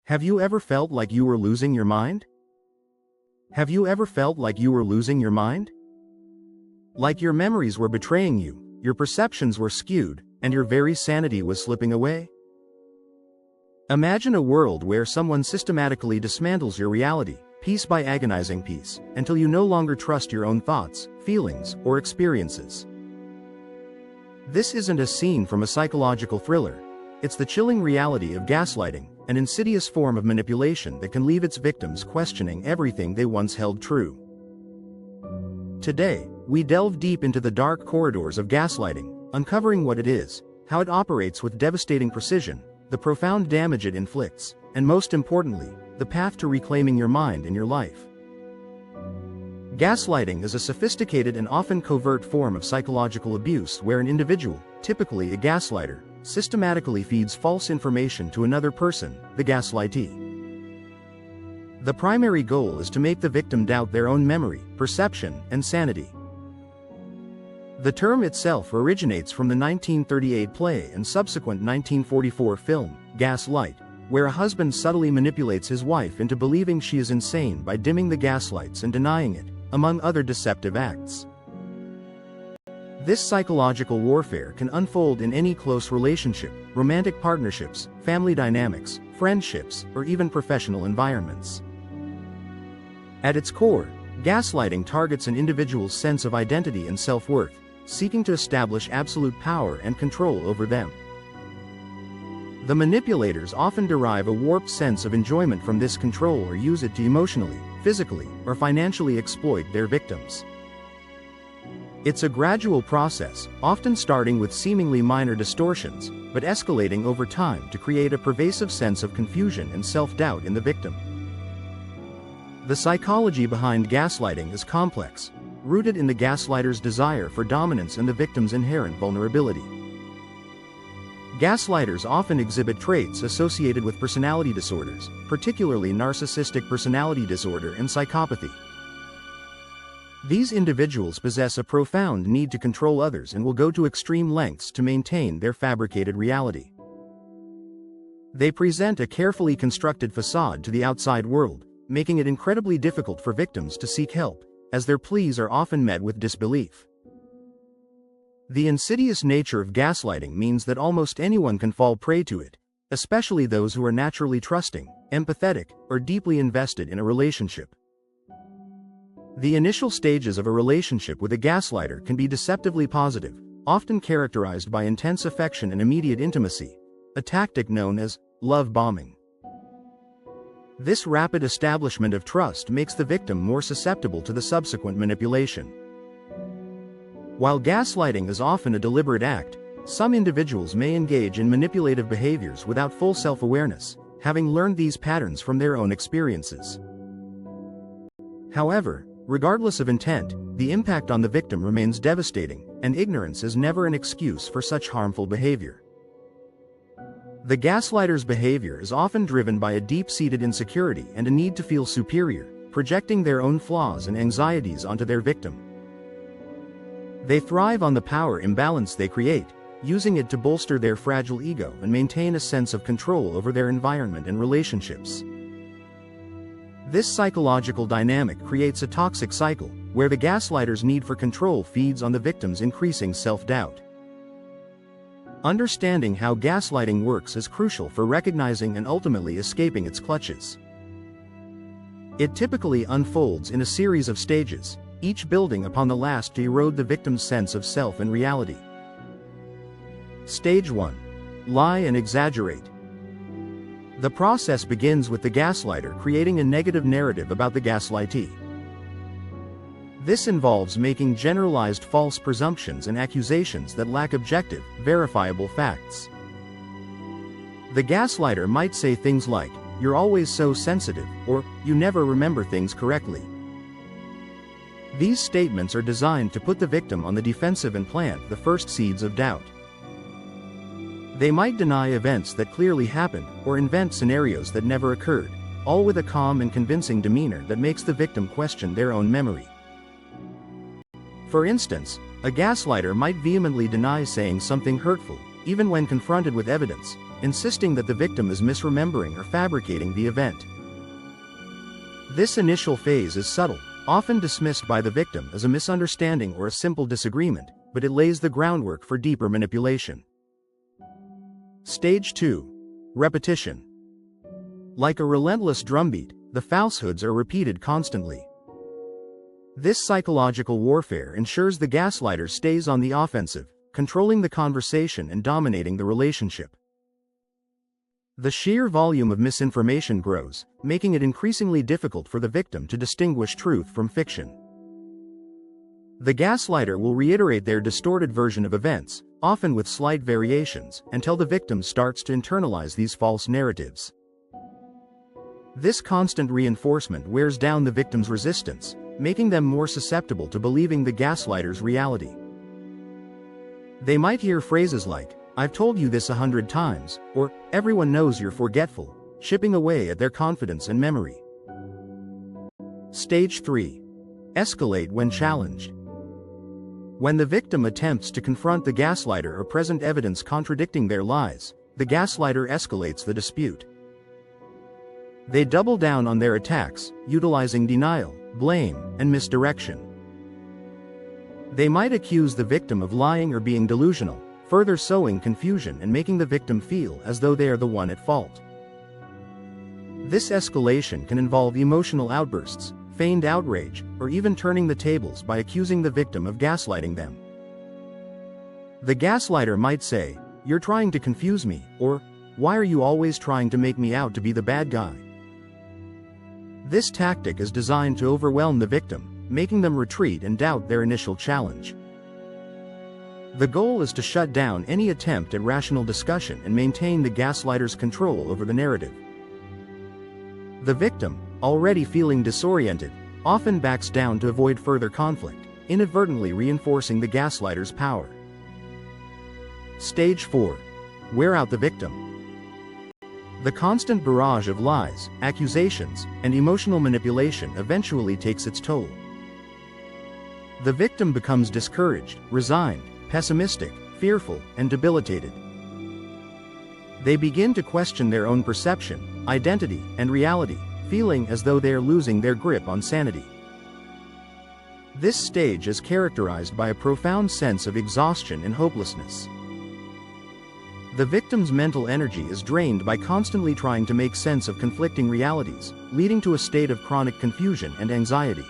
Have you ever felt like you were losing your mind? Have you ever felt like you were losing your mind? Like your memories were betraying you, your perceptions were skewed, and your very sanity was slipping away? Imagine a world where someone systematically dismantles your reality, piece by agonizing piece, until you no longer trust your own thoughts, feelings, or experiences. This isn't a scene from a psychological thriller. It's the chilling reality of gaslighting, an insidious form of manipulation that can leave its victims questioning everything they once held true. Today, we delve deep into the dark corridors of gaslighting, uncovering what it is, how it operates with devastating precision, the profound damage it inflicts, and most importantly, the path to reclaiming your mind and your life. Gaslighting is a sophisticated and often covert form of psychological abuse where an individual, typically a gaslighter, systematically feeds false information to another person, the gaslightee. The primary goal is to make the victim doubt their own memory, perception, and sanity. The term itself originates from the 1938 play and subsequent 1944 film, Gaslight, where a husband subtly manipulates his wife into believing she is insane by dimming the gaslights and denying it, among other deceptive acts. This psychological warfare can unfold in any close relationship, romantic partnerships, family dynamics, friendships, or even professional environments. At its core, gaslighting targets an individual's sense of identity and self-worth, seeking to establish absolute power and control over them. The manipulators often derive a warped sense of enjoyment from this control or use it to emotionally, physically, or financially exploit their victims. It's a gradual process, often starting with seemingly minor distortions, but escalating over time to create a pervasive sense of confusion and self-doubt in the victim. The psychology behind gaslighting is complex, rooted in the gaslighter's desire for dominance and the victim's inherent vulnerability. Gaslighters often exhibit traits associated with personality disorders, particularly narcissistic personality disorder and psychopathy. These individuals possess a profound need to control others and will go to extreme lengths to maintain their fabricated reality. They present a carefully constructed facade to the outside world, making it incredibly difficult for victims to seek help, as their pleas are often met with disbelief. The insidious nature of gaslighting means that almost anyone can fall prey to it, especially those who are naturally trusting, empathetic, or deeply invested in a relationship. The initial stages of a relationship with a gaslighter can be deceptively positive, often characterized by intense affection and immediate intimacy, a tactic known as love bombing. This rapid establishment of trust makes the victim more susceptible to the subsequent manipulation. While gaslighting is often a deliberate act, some individuals may engage in manipulative behaviors without full self-awareness, having learned these patterns from their own experiences. However, regardless of intent, the impact on the victim remains devastating, and ignorance is never an excuse for such harmful behavior. The gaslighter's behavior is often driven by a deep-seated insecurity and a need to feel superior, projecting their own flaws and anxieties onto their victim. They thrive on the power imbalance they create, using it to bolster their fragile ego and maintain a sense of control over their environment and relationships. This psychological dynamic creates a toxic cycle, where the gaslighter's need for control feeds on the victim's increasing self-doubt. Understanding how gaslighting works is crucial for recognizing and ultimately escaping its clutches. It typically unfolds in a series of stages, each building upon the last to erode the victim's sense of self and reality. Stage 1. Lie and exaggerate. The process begins with the gaslighter creating a negative narrative about the gaslightee. This involves making generalized false presumptions and accusations that lack objective, verifiable facts. The gaslighter might say things like, "You're always so sensitive," or "You never remember things correctly." These statements are designed to put the victim on the defensive and plant the first seeds of doubt. They might deny events that clearly happened, or invent scenarios that never occurred, all with a calm and convincing demeanor that makes the victim question their own memory. For instance, a gaslighter might vehemently deny saying something hurtful, even when confronted with evidence, insisting that the victim is misremembering or fabricating the event. This initial phase is subtle, often dismissed by the victim as a misunderstanding or a simple disagreement, but it lays the groundwork for deeper manipulation. Stage 2. Repetition. Like a relentless drumbeat, the falsehoods are repeated constantly. This psychological warfare ensures the gaslighter stays on the offensive, controlling the conversation and dominating the relationship. The sheer volume of misinformation grows, making it increasingly difficult for the victim to distinguish truth from fiction. The gaslighter will reiterate their distorted version of events, often with slight variations, until the victim starts to internalize these false narratives. This constant reinforcement wears down the victim's resistance, making them more susceptible to believing the gaslighter's reality. They might hear phrases like, "I've told you this 100 times," or "Everyone knows you're forgetful," chipping away at their confidence and memory. Stage 3. Escalate when challenged. When the victim attempts to confront the gaslighter or present evidence contradicting their lies, the gaslighter escalates the dispute. They double down on their attacks, utilizing denial, blame, and misdirection. They might accuse the victim of lying or being delusional, further sowing confusion and making the victim feel as though they are the one at fault. This escalation can involve emotional outbursts, feigned outrage, or even turning the tables by accusing the victim of gaslighting them. The gaslighter might say, "You're trying to confuse me," or "Why are you always trying to make me out to be the bad guy?" This tactic is designed to overwhelm the victim, making them retreat and doubt their initial challenge. The goal is to shut down any attempt at rational discussion and maintain the gaslighter's control over the narrative. The victim, already feeling disoriented, often backs down to avoid further conflict, inadvertently reinforcing the gaslighter's power. Stage 4. Wear out the victim. The constant barrage of lies, accusations, and emotional manipulation eventually takes its toll. The victim becomes discouraged, resigned, pessimistic, fearful, and debilitated. They begin to question their own perception, identity, and reality, feeling as though they are losing their grip on sanity. This stage is characterized by a profound sense of exhaustion and hopelessness. The victim's mental energy is drained by constantly trying to make sense of conflicting realities, leading to a state of chronic confusion and anxiety.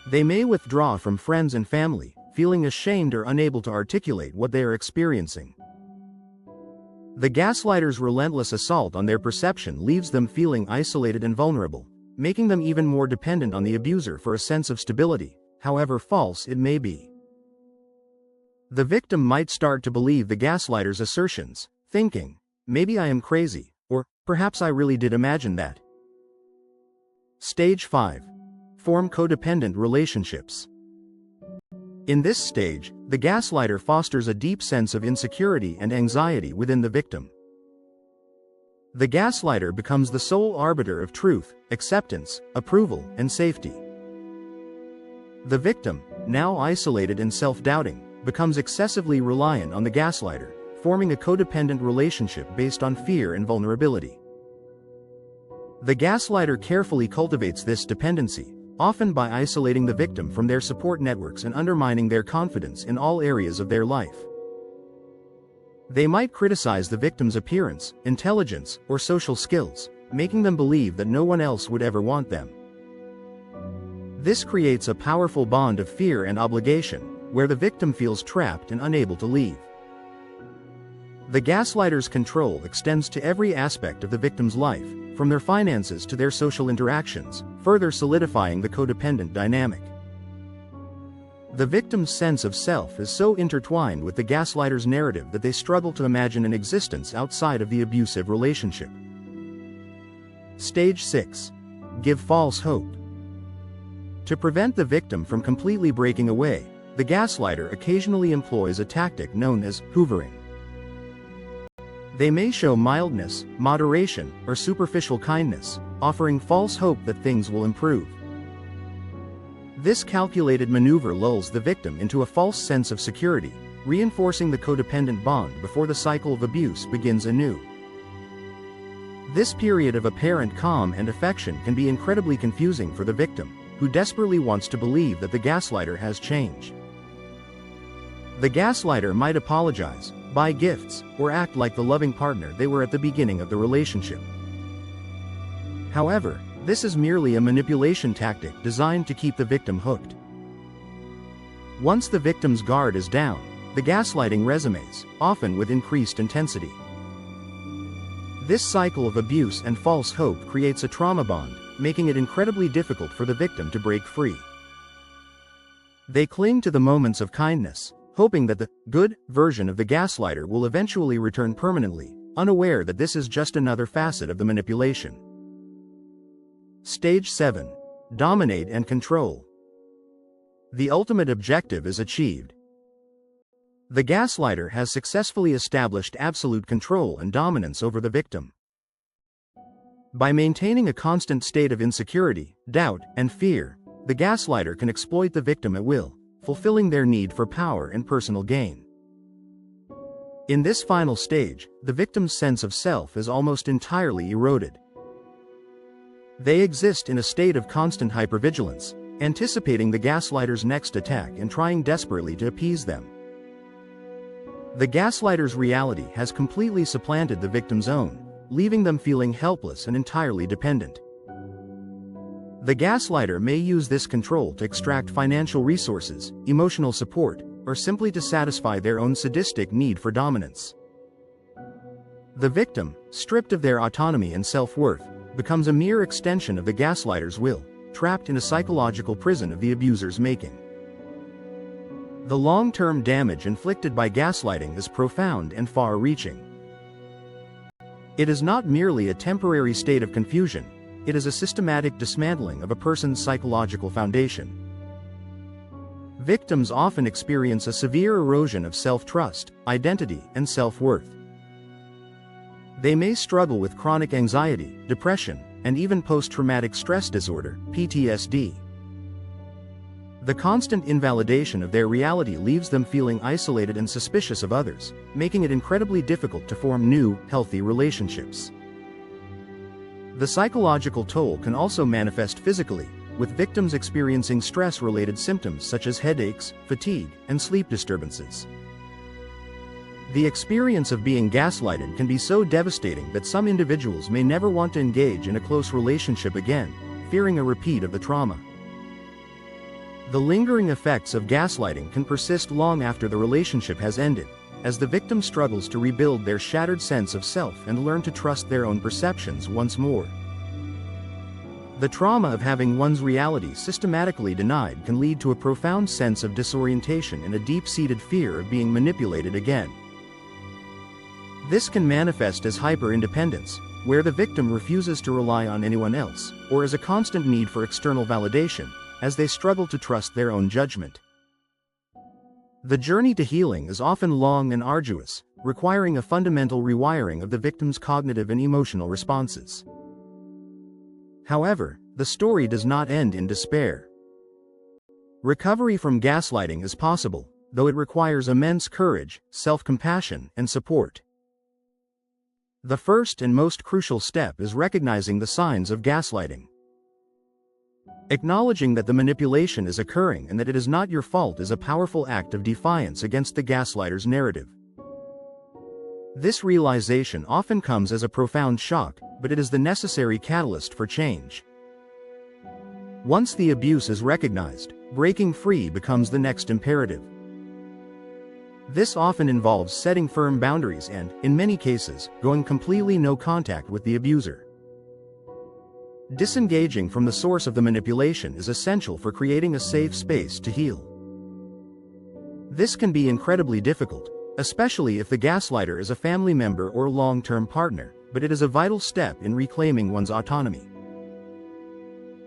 They may withdraw from friends and family, feeling ashamed or unable to articulate what they are experiencing. The gaslighter's relentless assault on their perception leaves them feeling isolated and vulnerable, making them even more dependent on the abuser for a sense of stability, however false it may be. The victim might start to believe the gaslighter's assertions, thinking, "Maybe I am crazy," or "Perhaps I really did imagine that." Stage 5. Form codependent relationships. In this stage, the gaslighter fosters a deep sense of insecurity and anxiety within the victim. The gaslighter becomes the sole arbiter of truth, acceptance, approval, and safety. The victim, now isolated and self-doubting, becomes excessively reliant on the gaslighter, forming a codependent relationship based on fear and vulnerability. The gaslighter carefully cultivates this dependency, often by isolating the victim from their support networks and undermining their confidence in all areas of their life. They might criticize the victim's appearance, intelligence, or social skills, making them believe that no one else would ever want them. This creates a powerful bond of fear and obligation, where the victim feels trapped and unable to leave. The gaslighter's control extends to every aspect of the victim's life, from their finances to their social interactions, further solidifying the codependent dynamic. The victim's sense of self is so intertwined with the gaslighter's narrative that they struggle to imagine an existence outside of the abusive relationship. Stage 6. Give false hope. To prevent the victim from completely breaking away, the gaslighter occasionally employs a tactic known as hoovering. They may show mildness, moderation, or superficial kindness, offering false hope that things will improve. This calculated maneuver lulls the victim into a false sense of security, reinforcing the codependent bond before the cycle of abuse begins anew. This period of apparent calm and affection can be incredibly confusing for the victim, who desperately wants to believe that the gaslighter has changed. The gaslighter might apologize, buy gifts, or act like the loving partner they were at the beginning of the relationship. However, this is merely a manipulation tactic designed to keep the victim hooked. Once the victim's guard is down, the gaslighting resumes, often with increased intensity. This cycle of abuse and false hope creates a trauma bond, making it incredibly difficult for the victim to break free. They cling to the moments of kindness, hoping that the good version of the gaslighter will eventually return permanently, unaware that this is just another facet of the manipulation. Stage 7. Dominate and control. The ultimate objective is achieved. The gaslighter has successfully established absolute control and dominance over the victim. By maintaining a constant state of insecurity, doubt, and fear, the gaslighter can exploit the victim at will, fulfilling their need for power and personal gain. In this final stage, the victim's sense of self is almost entirely eroded. They exist in a state of constant hypervigilance, anticipating the gaslighter's next attack and trying desperately to appease them. The gaslighter's reality has completely supplanted the victim's own, leaving them feeling helpless and entirely dependent. The gaslighter may use this control to extract financial resources, emotional support, or simply to satisfy their own sadistic need for dominance. The victim, stripped of their autonomy and self-worth, becomes a mere extension of the gaslighter's will, trapped in a psychological prison of the abuser's making. The long-term damage inflicted by gaslighting is profound and far-reaching. It is not merely a temporary state of confusion, it is a systematic dismantling of a person's psychological foundation. Victims often experience a severe erosion of self-trust, identity, and self-worth. They may struggle with chronic anxiety, depression, and even post-traumatic stress disorder, PTSD. The constant invalidation of their reality leaves them feeling isolated and suspicious of others, making it incredibly difficult to form new, healthy relationships. The psychological toll can also manifest physically, with victims experiencing stress-related symptoms such as headaches, fatigue, and sleep disturbances. The experience of being gaslighted can be so devastating that some individuals may never want to engage in a close relationship again, fearing a repeat of the trauma. The lingering effects of gaslighting can persist long after the relationship has ended, as the victim struggles to rebuild their shattered sense of self and learn to trust their own perceptions once more. The trauma of having one's reality systematically denied can lead to a profound sense of disorientation and a deep-seated fear of being manipulated again. This can manifest as hyper-independence, where the victim refuses to rely on anyone else, or as a constant need for external validation, as they struggle to trust their own judgment. The journey to healing is often long and arduous, requiring a fundamental rewiring of the victim's cognitive and emotional responses. However, the story does not end in despair. Recovery from gaslighting is possible, though it requires immense courage, self-compassion, and support. The first and most crucial step is recognizing the signs of gaslighting. Acknowledging that the manipulation is occurring and that it is not your fault is a powerful act of defiance against the gaslighter's narrative. This realization often comes as a profound shock, but it is the necessary catalyst for change. Once the abuse is recognized, breaking free becomes the next imperative. This often involves setting firm boundaries and, in many cases, going completely no contact with the abuser. Disengaging from the source of the manipulation is essential for creating a safe space to heal. This can be incredibly difficult, especially if the gaslighter is a family member or long-term partner, but it is a vital step in reclaiming one's autonomy.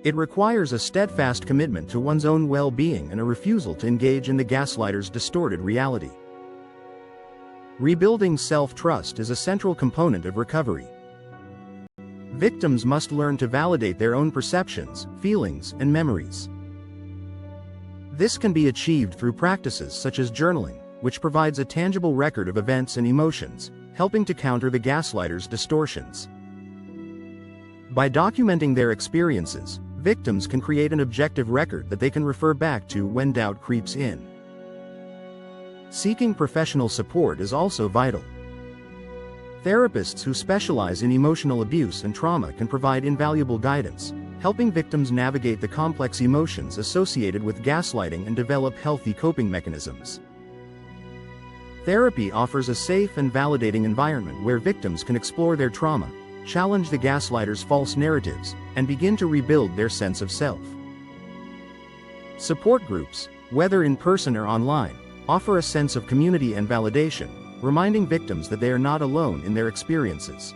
It requires a steadfast commitment to one's own well-being and a refusal to engage in the gaslighter's distorted reality. Rebuilding self-trust is a central component of recovery. Victims must learn to validate their own perceptions, feelings, and memories. This can be achieved through practices such as journaling, which provides a tangible record of events and emotions, helping to counter the gaslighter's distortions. By documenting their experiences, victims can create an objective record that they can refer back to when doubt creeps in. Seeking professional support is also vital. Therapists who specialize in emotional abuse and trauma can provide invaluable guidance, helping victims navigate the complex emotions associated with gaslighting and develop healthy coping mechanisms. Therapy offers a safe and validating environment where victims can explore their trauma, challenge the gaslighter's false narratives, and begin to rebuild their sense of self. Support groups, whether in person or online, offer a sense of community and validation, reminding victims that they are not alone in their experiences.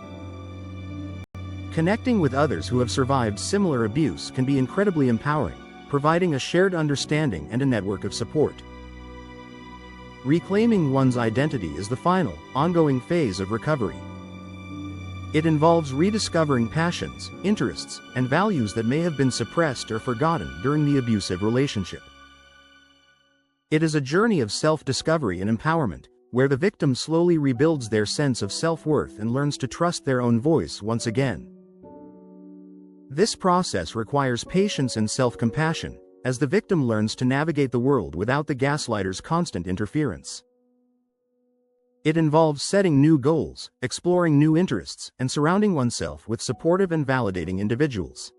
Connecting with others who have survived similar abuse can be incredibly empowering, providing a shared understanding and a network of support. Reclaiming one's identity is the final, ongoing phase of recovery. It involves rediscovering passions, interests, and values that may have been suppressed or forgotten during the abusive relationship. It is a journey of self-discovery and empowerment, where the victim slowly rebuilds their sense of self-worth and learns to trust their own voice once again. This process requires patience and self-compassion, as the victim learns to navigate the world without the gaslighter's constant interference. It involves setting new goals, exploring new interests, and surrounding oneself with supportive and validating individuals.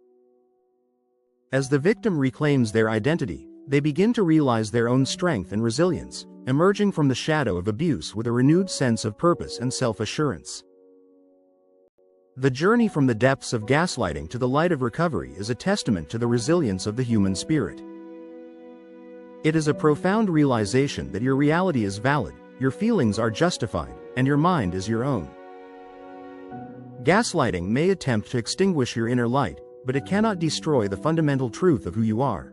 As the victim reclaims their identity, they begin to realize their own strength and resilience, emerging from the shadow of abuse with a renewed sense of purpose and self-assurance. The journey from the depths of gaslighting to the light of recovery is a testament to the resilience of the human spirit. It is a profound realization that your reality is valid, your feelings are justified, and your mind is your own. Gaslighting may attempt to extinguish your inner light, but it cannot destroy the fundamental truth of who you are.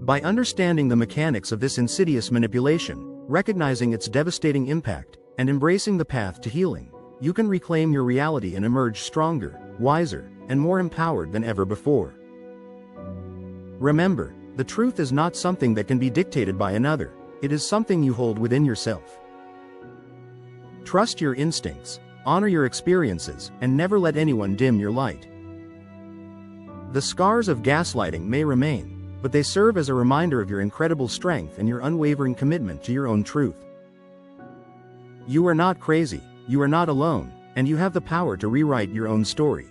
By understanding the mechanics of this insidious manipulation, recognizing its devastating impact, and embracing the path to healing, you can reclaim your reality and emerge stronger, wiser, and more empowered than ever before. Remember, the truth is not something that can be dictated by another, it is something you hold within yourself. Trust your instincts, honor your experiences, and never let anyone dim your light. The scars of gaslighting may remain, but they serve as a reminder of your incredible strength and your unwavering commitment to your own truth. You are not crazy, you are not alone, and you have the power to rewrite your own story.